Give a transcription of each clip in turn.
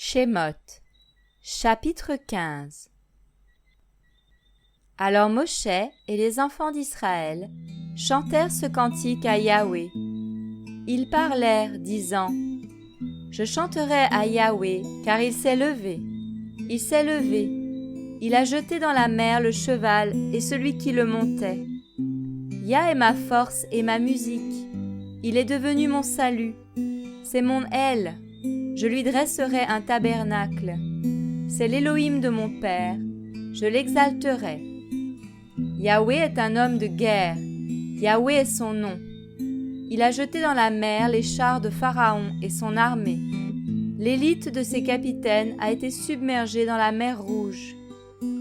Shemot, chapitre 15. Alors Moshe et les enfants d'Israël chantèrent ce cantique à Yahweh. Ils parlèrent, disant : Je chanterai à Yahweh, car il s'est levé. Il s'est levé. Il a jeté dans la mer le cheval et celui qui le montait. Yah est ma force et ma musique. Il est devenu mon salut. C'est mon aile. Je lui dresserai un tabernacle. C'est l'Élohim de mon père. Je l'exalterai. Yahweh est un homme de guerre. Yahweh est son nom. Il a jeté dans la mer les chars de Pharaon et son armée. L'élite de ses capitaines a été submergée dans la mer Rouge.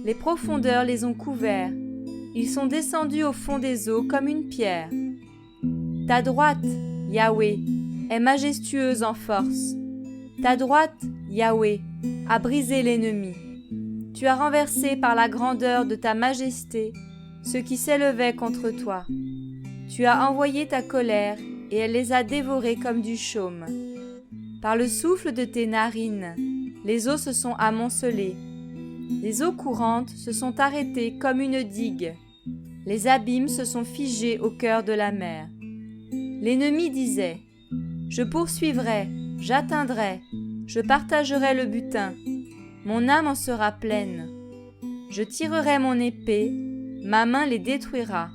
Les profondeurs les ont couverts. Ils sont descendus au fond des eaux comme une pierre. Ta droite, Yahweh, est majestueuse en force. Ta droite, Yahweh, a brisé l'ennemi. Tu as renversé par la grandeur de ta majesté ceux qui s'élevaient contre toi. Tu as envoyé ta colère et elle les a dévorés comme du chaume. Par le souffle de tes narines, les eaux se sont amoncelées. Les eaux courantes se sont arrêtées comme une digue. Les abîmes se sont figés au cœur de la mer. L'ennemi disait : Je poursuivrai, j'atteindrai, je partagerai le butin. Mon âme en sera pleine. Je tirerai mon épée, ma main les détruira.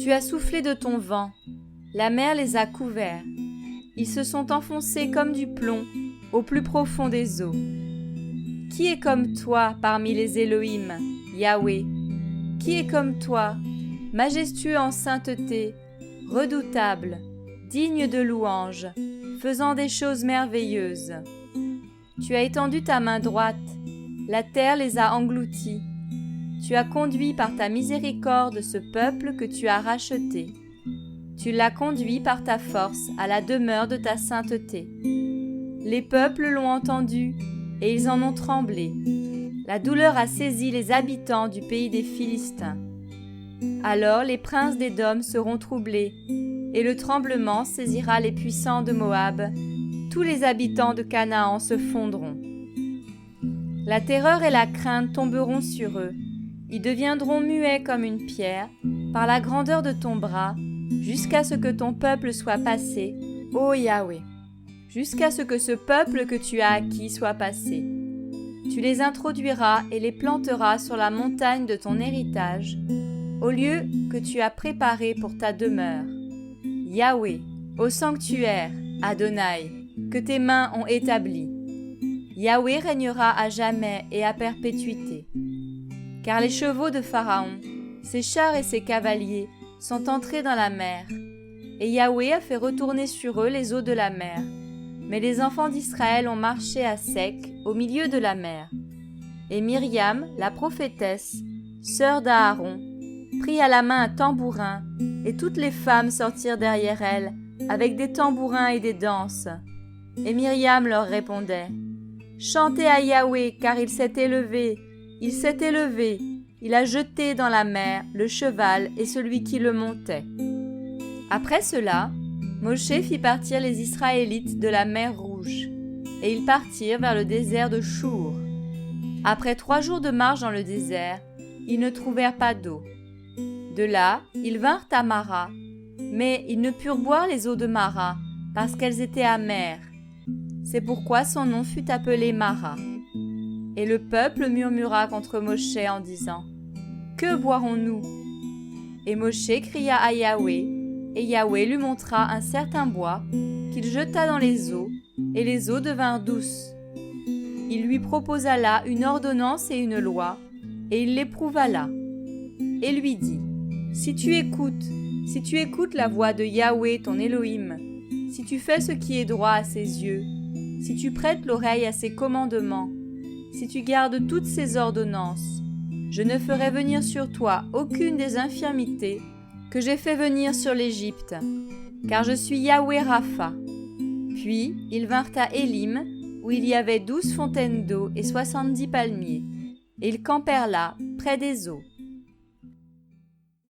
Tu as soufflé de ton vent, la mer les a couverts. Ils se sont enfoncés comme du plomb au plus profond des eaux. Qui est comme toi parmi les Élohim, Yahweh? Qui est comme toi, majestueux en sainteté, redoutable, digne de louange, faisant des choses merveilleuses? Tu as étendu ta main droite, la terre les a engloutis. Tu as conduit par ta miséricorde ce peuple que tu as racheté. Tu l'as conduit par ta force à la demeure de ta sainteté. Les peuples l'ont entendu et ils en ont tremblé. La douleur a saisi les habitants du pays des Philistins. Alors les princes d'Édom seront troublés et le tremblement saisira les puissants de Moab. Tous les habitants de Canaan se fondront. La terreur et la crainte tomberont sur eux. Ils deviendront muets comme une pierre, par la grandeur de ton bras, jusqu'à ce que ton peuple soit passé, ô Yahweh, jusqu'à ce que ce peuple que tu as acquis soit passé. Tu les introduiras et les planteras sur la montagne de ton héritage, au lieu que tu as préparé pour ta demeure. Yahweh, au sanctuaire, Adonai, que tes mains ont établi. Yahweh régnera à jamais et à perpétuité. Car les chevaux de Pharaon, ses chars et ses cavaliers sont entrés dans la mer, et Yahweh a fait retourner sur eux les eaux de la mer. Mais les enfants d'Israël ont marché à sec au milieu de la mer. Et Myriam, la prophétesse, sœur d'Aaron, prit à la main un tambourin, et toutes les femmes sortirent derrière elle, avec des tambourins et des danses. Et Myriam leur répondait : Chantez à Yahweh, car il s'est élevé, il s'est élevé, il a jeté dans la mer le cheval et celui qui le montait. Après cela, Moshe fit partir les Israélites de la mer Rouge, et ils partirent vers le désert de Chour. Après 3 jours de marche dans le désert, ils ne trouvèrent pas d'eau. De là, ils vinrent à Mara, mais ils ne purent boire les eaux de Mara, parce qu'elles étaient amères. C'est pourquoi son nom fut appelé Mara. Et le peuple murmura contre Moshe en disant : Que boirons-nous ? Et Moshe cria à Yahweh, et Yahweh lui montra un certain bois qu'il jeta dans les eaux, et les eaux devinrent douces. Il lui proposa là une ordonnance et une loi, et il l'éprouva là, et lui dit : Si tu écoutes la voix de Yahweh ton Élohim, si tu fais ce qui est droit à ses yeux, si tu prêtes l'oreille à ses commandements, si tu gardes toutes ses ordonnances, je ne ferai venir sur toi aucune des infirmités que j'ai fait venir sur l'Égypte, car je suis Yahweh Rapha. Puis ils vinrent à Élim, où il y avait 12 fontaines d'eau et 70 palmiers, et ils campèrent là, près des eaux.